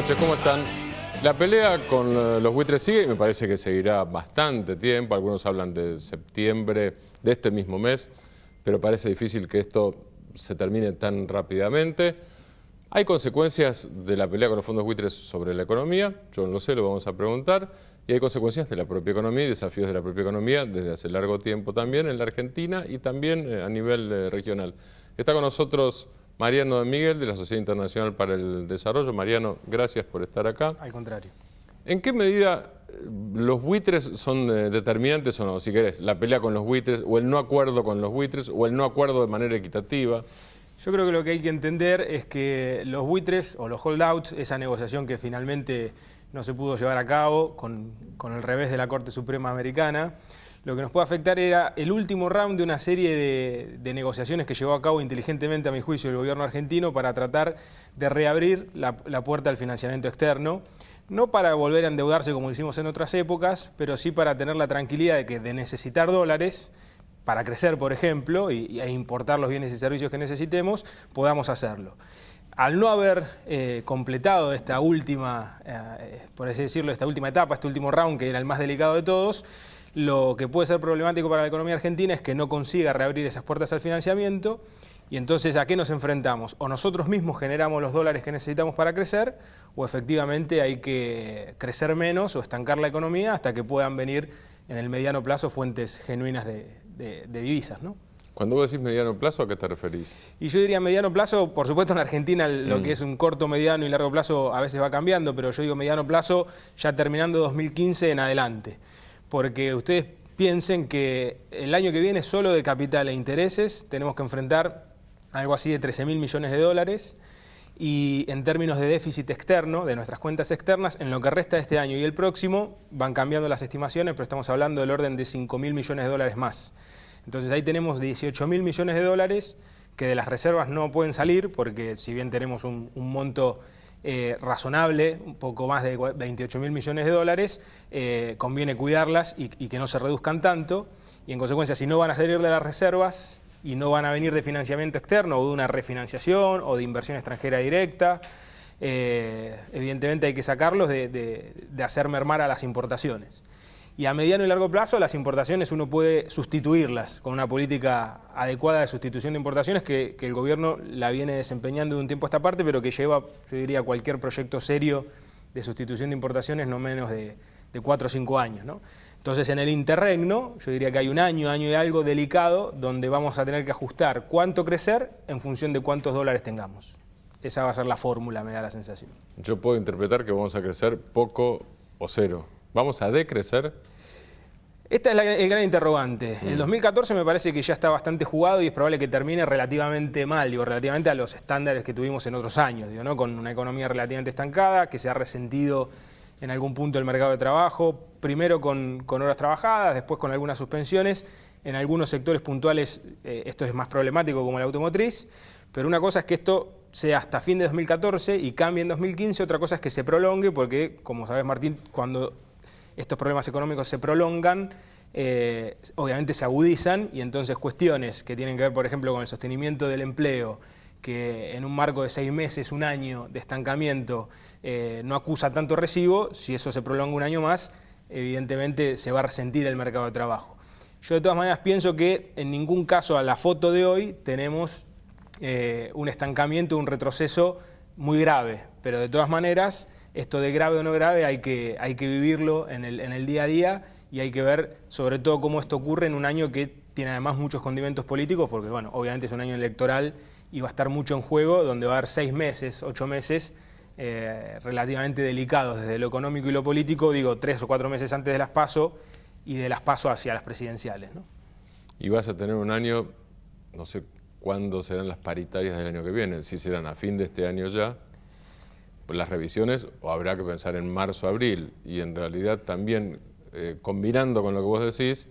noches, ¿cómo están? La pelea con los buitres sigue y me parece que seguirá bastante tiempo. Algunos hablan de septiembre de este mismo mes, pero parece difícil que esto se termine tan rápidamente. ¿Hay consecuencias de la pelea con los fondos buitres sobre la economía? Yo no lo sé, lo vamos a preguntar. Y hay consecuencias de la propia economía y desafíos de la propia economía desde hace largo tiempo también en la Argentina y también a nivel regional. Está con nosotros Mariano de Miguel, de la Sociedad Internacional para el Desarrollo. Mariano, gracias por estar acá. Al contrario. ¿En qué medida los buitres son determinantes o no? Si querés, la pelea con los buitres, o el no acuerdo con los buitres, o el no acuerdo de manera equitativa. Yo creo que lo que hay que entender es que los buitres o los holdouts, esa negociación que finalmente no se pudo llevar a cabo con el revés de la Corte Suprema Americana, lo que nos puede afectar era el último round de una serie de negociaciones que llevó a cabo inteligentemente, a mi juicio, el gobierno argentino para tratar de reabrir la puerta al financiamiento externo. No para volver a endeudarse como lo hicimos en otras épocas, pero sí para tener la tranquilidad de que de necesitar dólares para crecer, por ejemplo, e importar los bienes y servicios que necesitemos, podamos hacerlo. Al no haber completado esta última, por así decirlo, esta última etapa, este último round, que era el más delicado de todos, lo que puede ser problemático para la economía argentina es que no consiga reabrir esas puertas al financiamiento. Y entonces, ¿a qué nos enfrentamos? O nosotros mismos generamos los dólares que necesitamos para crecer, o efectivamente hay que crecer menos o estancar la economía hasta que puedan venir en el mediano plazo fuentes genuinas de divisas, ¿no? Cuando vos decís mediano plazo, ¿a qué te referís? Y yo diría mediano plazo, por supuesto en Argentina lo que es un corto, mediano y largo plazo a veces va cambiando, pero yo digo mediano plazo ya terminando 2015 en adelante. Porque ustedes piensen que el año que viene solo de capital e intereses tenemos que enfrentar algo así de 13.000 millones de dólares y en términos de déficit externo, de nuestras cuentas externas, en lo que resta de este año y el próximo van cambiando las estimaciones, pero estamos hablando del orden de 5.000 millones de dólares más. Entonces ahí tenemos 18.000 millones de dólares que de las reservas no pueden salir porque si bien tenemos un monto razonable, un poco más de 28.000 millones de dólares, conviene cuidarlas y que no se reduzcan tanto y en consecuencia si no van a salir de las reservas y no van a venir de financiamiento externo o de una refinanciación o de inversión extranjera directa, evidentemente hay que sacarlos de hacer mermar a las importaciones. Y a mediano y largo plazo las importaciones uno puede sustituirlas con una política adecuada de sustitución de importaciones que el gobierno la viene desempeñando de un tiempo a esta parte, pero que lleva, yo diría, cualquier proyecto serio de sustitución de importaciones no menos de 4 o 5 años, ¿no? Entonces en el interregno, yo diría que hay un año y algo delicado donde vamos a tener que ajustar cuánto crecer en función de cuántos dólares tengamos. Esa va a ser la fórmula, me da la sensación. Yo puedo interpretar que vamos a crecer poco o cero. ¿Vamos a decrecer? Esta es el gran interrogante. El 2014 me parece que ya está bastante jugado y es probable que termine relativamente mal, digo, relativamente a los estándares que tuvimos en otros años, digo, ¿no? Con una economía relativamente estancada, que se ha resentido en algún punto el mercado de trabajo, primero con horas trabajadas, después con algunas suspensiones. En algunos sectores puntuales esto es más problemático, como la automotriz, pero una cosa es que esto sea hasta fin de 2014 y cambie en 2015, otra cosa es que se prolongue, porque, como sabes, Martín, cuando estos problemas económicos se prolongan, obviamente se agudizan y entonces cuestiones que tienen que ver, por ejemplo, con el sostenimiento del empleo, que en un marco de 6 meses, un año de estancamiento no acusa tanto recibo, si eso se prolonga un año más, evidentemente se va a resentir el mercado de trabajo. Yo de todas maneras pienso que en ningún caso a la foto de hoy tenemos un estancamiento, un retroceso muy grave, pero de todas maneras esto de grave o no grave hay que vivirlo en el día a día y hay que ver sobre todo cómo esto ocurre en un año que tiene además muchos condimentos políticos, porque bueno, obviamente es un año electoral y va a estar mucho en juego, donde va a haber 6 meses, 8 meses relativamente delicados desde lo económico y lo político, digo 3 o 4 meses antes de las PASO y de las PASO hacia las presidenciales, ¿no? Y vas a tener un año, no sé cuándo serán las paritarias del año que viene, si serán a fin de este año ya, las revisiones, o habrá que pensar en marzo, abril, y en realidad también, combinando con lo que vos decís,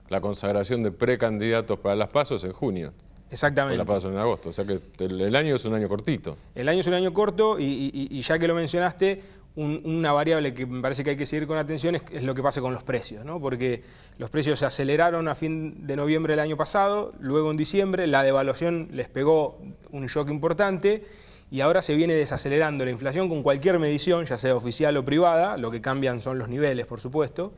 la consagración de precandidatos para las PASO es en junio. Exactamente. La PASO en agosto, o sea que el año es un año cortito. El año es un año corto y ya que lo mencionaste, una variable que me parece que hay que seguir con atención es lo que pasa con los precios, ¿no? Porque los precios se aceleraron a fin de noviembre del año pasado, luego en diciembre la devaluación les pegó un shock importante y ahora se viene desacelerando la inflación con cualquier medición, ya sea oficial o privada, lo que cambian son los niveles, por supuesto,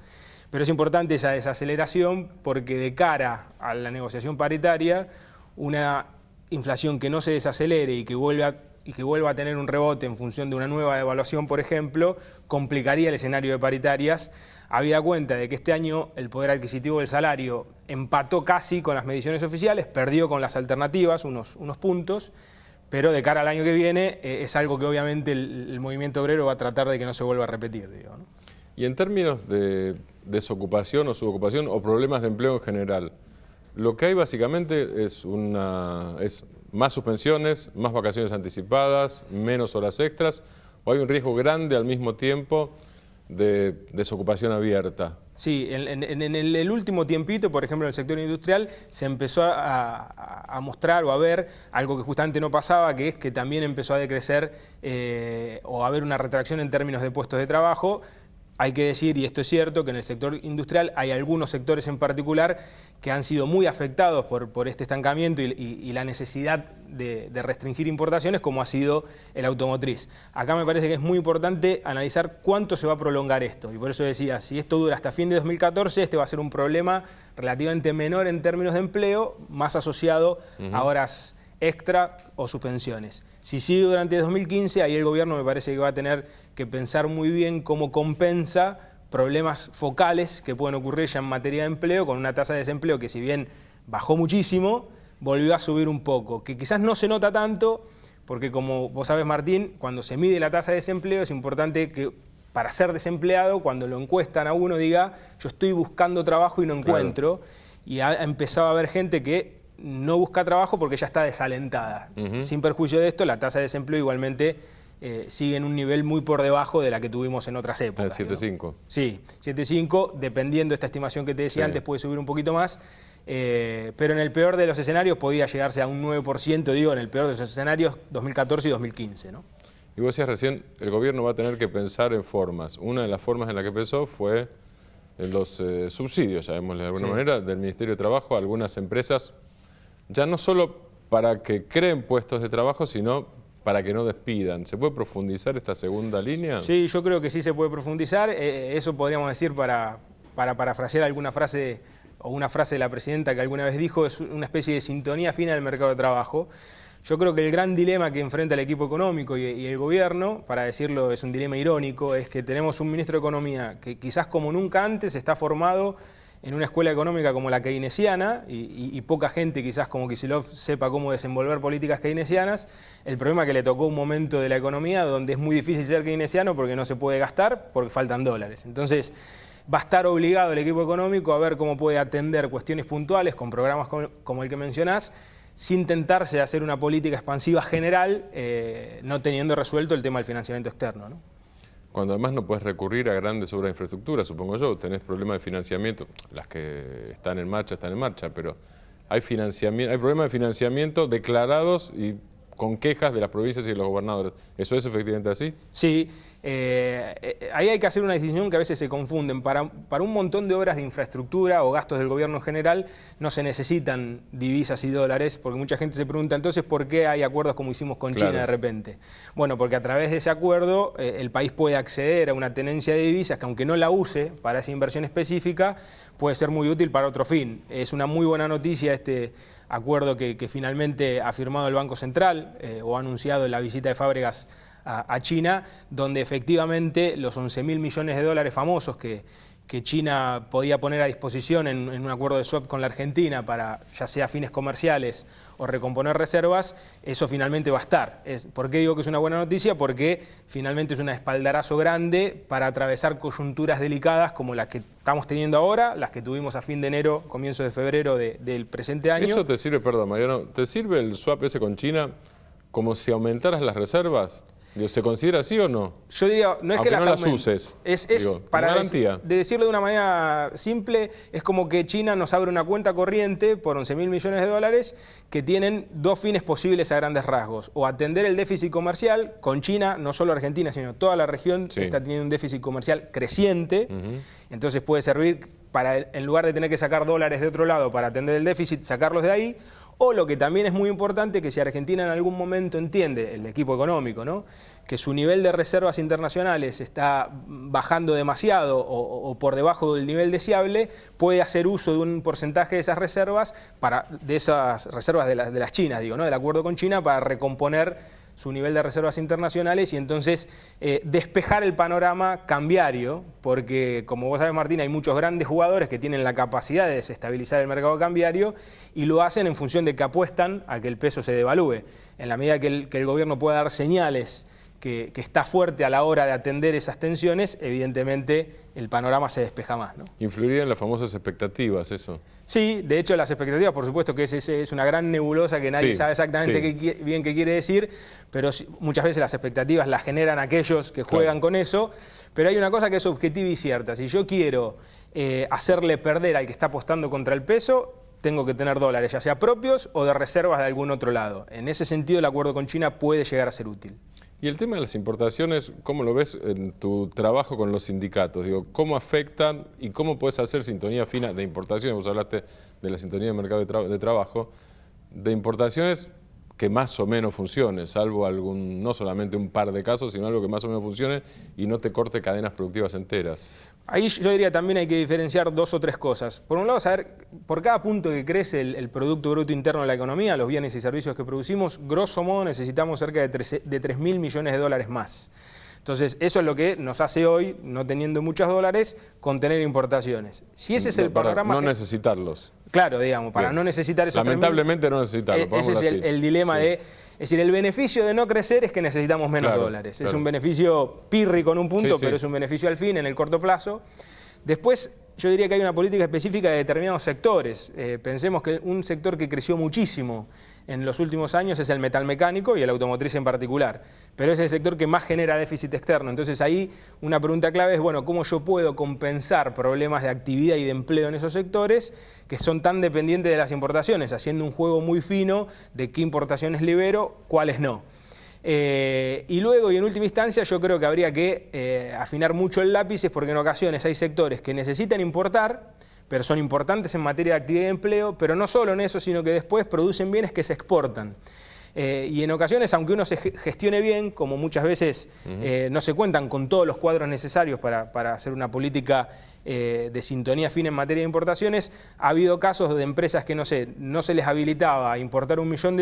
pero es importante esa desaceleración porque de cara a la negociación paritaria, una inflación que no se desacelere y que vuelva a tener un rebote en función de una nueva devaluación, por ejemplo, complicaría el escenario de paritarias, habida cuenta de que este año el poder adquisitivo del salario empató casi con las mediciones oficiales, perdió con las alternativas unos puntos, pero de cara al año que viene es algo que obviamente el movimiento obrero va a tratar de que no se vuelva a repetir, digo, ¿no? Y en términos de desocupación o subocupación o problemas de empleo en general, lo que hay básicamente es más suspensiones, más vacaciones anticipadas, menos horas extras, o hay un riesgo grande al mismo tiempo de desocupación abierta. Sí, en el último tiempito, por ejemplo, en el sector industrial, se empezó a mostrar o a ver algo que justamente no pasaba, que es que también empezó a decrecer o a haber una retracción en términos de puestos de trabajo. Hay que decir, y esto es cierto, que en el sector industrial hay algunos sectores en particular que han sido muy afectados por este estancamiento y la necesidad de restringir importaciones, como ha sido el automotriz. Acá me parece que es muy importante analizar cuánto se va a prolongar esto, y por eso decía, si esto dura hasta fin de 2014, este va a ser un problema relativamente menor en términos de empleo, más asociado a horas extra o suspensiones. Si sigue durante 2015, ahí el gobierno me parece que va a tener que pensar muy bien cómo compensa problemas focales que pueden ocurrir ya en materia de empleo, con una tasa de desempleo que si bien bajó muchísimo, volvió a subir un poco, que quizás no se nota tanto, porque como vos sabés, Martín, cuando se mide la tasa de desempleo es importante que para ser desempleado, cuando lo encuestan a uno, diga yo estoy buscando trabajo y no encuentro, claro. Y ha empezado a haber gente que no busca trabajo porque ya está desalentada. Sin perjuicio de esto, la tasa de desempleo igualmente sigue en un nivel muy por debajo de la que tuvimos en otras épocas. El 7,5. Sí, 7,5, dependiendo de esta estimación que te decía antes, puede subir un poquito más, pero en el peor de los escenarios podía llegarse a un 9%, digo, en el peor de los escenarios 2014 y 2015, ¿no? Y vos decías recién, el gobierno va a tener que pensar en formas. Una de las formas en la que pensó fue en los subsidios, llamémosle de alguna manera, del Ministerio de Trabajo a algunas empresas, ya no solo para que creen puestos de trabajo, sino para que no despidan. ¿Se puede profundizar esta segunda línea? Sí, yo creo que sí se puede profundizar. Eso podríamos decir para parafrasear alguna frase o una frase de la presidenta que alguna vez dijo, es una especie de sintonía fina del mercado de trabajo. Yo creo que el gran dilema que enfrenta el equipo económico y el gobierno, para decirlo es un dilema irónico, es que tenemos un ministro de Economía que quizás como nunca antes está formado en una escuela económica como la keynesiana y poca gente quizás como Kicillof sepa cómo desenvolver políticas keynesianas. El problema es que le tocó un momento de la economía donde es muy difícil ser keynesiano porque no se puede gastar porque faltan dólares. Entonces va a estar obligado el equipo económico a ver cómo puede atender cuestiones puntuales con programas como el que mencionás, sin tentarse a hacer una política expansiva general, no teniendo resuelto el tema del financiamiento externo, ¿no? Cuando además no puedes recurrir a grandes obras de infraestructura, supongo yo, tenés problemas de financiamiento, las que están en marcha, pero hay problemas de financiamiento declarados y con quejas de las provincias y de los gobernadores. ¿Eso es efectivamente así? Sí, ahí hay que hacer una distinción que a veces se confunden. Para un montón de obras de infraestructura o gastos del gobierno en general no se necesitan divisas y dólares, porque mucha gente se pregunta entonces por qué hay acuerdos como hicimos con China de repente. Bueno, porque a través de ese acuerdo el país puede acceder a una tenencia de divisas que aunque no la use para esa inversión específica, puede ser muy útil para otro fin. Es una muy buena noticia este acuerdo que finalmente ha firmado el Banco Central o ha anunciado en la visita de Fábregas a China, donde efectivamente los 11.000 millones de dólares famosos que China podía poner a disposición en un acuerdo de swap con la Argentina para ya sea fines comerciales o recomponer reservas, eso finalmente va a estar. ¿Por qué digo que es una buena noticia? Porque finalmente es un espaldarazo grande para atravesar coyunturas delicadas como las que estamos teniendo ahora, las que tuvimos a fin de enero, comienzo de febrero del presente año. ¿Eso te sirve, perdón Mariano, te sirve el swap ese con China como si aumentaras las reservas? ¿Se considera así o no? Yo diría, no es aunque que no las uses. Para decirlo de una manera simple, es como que China nos abre una cuenta corriente por 11.000 millones de dólares que tienen dos fines posibles a grandes rasgos. O atender el déficit comercial con China, no solo Argentina, sino toda la región está teniendo un déficit comercial creciente. Entonces puede servir para, en lugar de tener que sacar dólares de otro lado para atender el déficit, sacarlos de ahí. O lo que también es muy importante, que si Argentina en algún momento entiende, el equipo económico, ¿no?, que su nivel de reservas internacionales está bajando demasiado o por debajo del nivel deseable, puede hacer uso de un porcentaje de esas reservas, de esas reservas de las chinas, digo, ¿no?, del acuerdo con China, para recomponer su nivel de reservas internacionales y entonces despejar el panorama cambiario, porque como vos sabés, Martín, hay muchos grandes jugadores que tienen la capacidad de desestabilizar el mercado cambiario y lo hacen en función de que apuestan a que el peso se devalúe. En la medida que el gobierno pueda dar señales que está fuerte a la hora de atender esas tensiones, evidentemente el panorama se despeja más, ¿no? ¿Influiría en las famosas expectativas eso? Sí, de hecho las expectativas, por supuesto que es una gran nebulosa que nadie sabe exactamente bien qué quiere decir, pero muchas veces las expectativas las generan aquellos que juegan con eso, pero hay una cosa que es objetiva y cierta: si yo quiero hacerle perder al que está apostando contra el peso, tengo que tener dólares, ya sea propios o de reservas de algún otro lado. En ese sentido, el acuerdo con China puede llegar a ser útil. Y el tema de las importaciones, ¿cómo lo ves en tu trabajo con los sindicatos? Digo, ¿cómo afectan y cómo puedes hacer sintonía fina de importaciones? Vos hablaste de la sintonía de mercado de trabajo, de importaciones que más o menos funcione, salvo no solamente un par de casos, sino algo que más o menos funcione y no te corte cadenas productivas enteras. Ahí yo diría también hay que diferenciar dos o tres cosas. Por un lado, saber, por cada punto que crece el Producto Bruto Interno de la economía, los bienes y servicios que producimos, grosso modo necesitamos cerca de 3.000 millones de dólares más. Entonces, eso es lo que nos hace hoy, no teniendo muchos dólares, contener importaciones. Si ese es el panorama... No necesitarlos. Claro, digamos, para no necesitar esos 3.000... Lamentablemente no necesitarlos. Ese es el dilema de... Es decir, el beneficio de no crecer es que necesitamos menos dólares. Es un beneficio pírrico en un punto, pero es un beneficio al fin, en el corto plazo. Después, yo diría que hay una política específica de determinados sectores. Pensemos que un sector que creció muchísimo en los últimos años es el metalmecánico y el automotriz en particular. Pero es el sector que más genera déficit externo. Entonces ahí una pregunta clave es, bueno, ¿cómo yo puedo compensar problemas de actividad y de empleo en esos sectores que son tan dependientes de las importaciones? Haciendo un juego muy fino de qué importaciones libero, cuáles no. Y luego, y en última instancia, yo creo que habría que afinar mucho el lápiz, porque en ocasiones hay sectores que necesitan importar, pero son importantes en materia de actividad y empleo, pero no solo en eso, sino que después producen bienes que se exportan. Y en ocasiones, aunque uno se gestione bien, como muchas veces no se cuentan con todos los cuadros necesarios para hacer una política de sintonía fina en materia de importaciones, ha habido casos de empresas que no se les habilitaba a importar $1 millón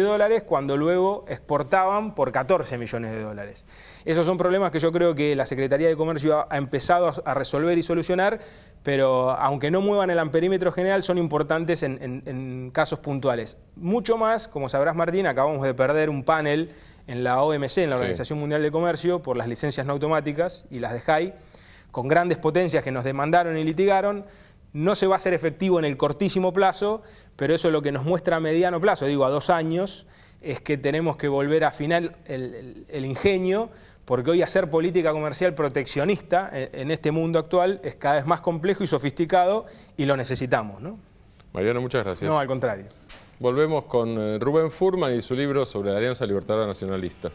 cuando luego exportaban por 14 millones de dólares. Esos son problemas que yo creo que la Secretaría de Comercio ha empezado a resolver y solucionar, pero aunque no muevan el amperímetro general, son importantes en casos puntuales. Mucho más, como sabrás, Martín, acabamos de perder un panel en la OMC, en la Organización Mundial de Comercio, por las licencias no automáticas y las de JAI, con grandes potencias que nos demandaron y litigaron. No se va a hacer efectivo en el cortísimo plazo, pero eso es lo que nos muestra a mediano plazo, digo a 2 años, es que tenemos que volver a afinar el ingenio, porque hoy hacer política comercial proteccionista en este mundo actual es cada vez más complejo y sofisticado y lo necesitamos, ¿no? Mariano, muchas gracias. No, al contrario. Volvemos con Rubén Furman y su libro sobre la Alianza Libertadora Nacionalista.